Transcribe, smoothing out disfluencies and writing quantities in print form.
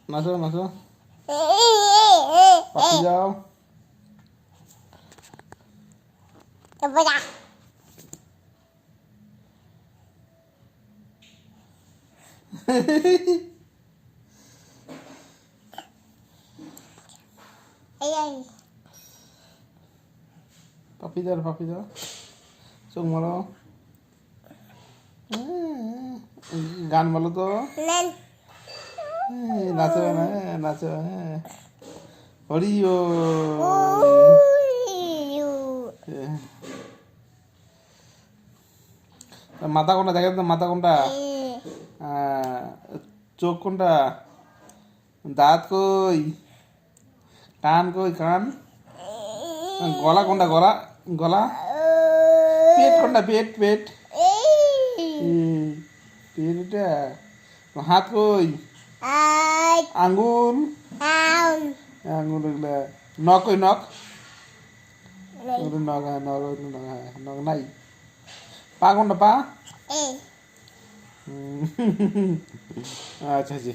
নাচো নাচো পাপি যাও পাপি যাও চোখ মারো গান বলো তো নাচো না নাচো হ্যাঁ হরি ও মাথা কোনটা দেখেন তো মাথা কোনটা চোখ কোনটা দাঁত কই কান কই কান গলা কোনটা গলা গলা পেট কোনটা পেট পেট পেট এটা হাত কই আঙ্গুল আঙ্গুল এগুলা নখ কই নখ নখ হ্যাঁ নখ নখ নাই পা কোনটা পা আচ্ছা জি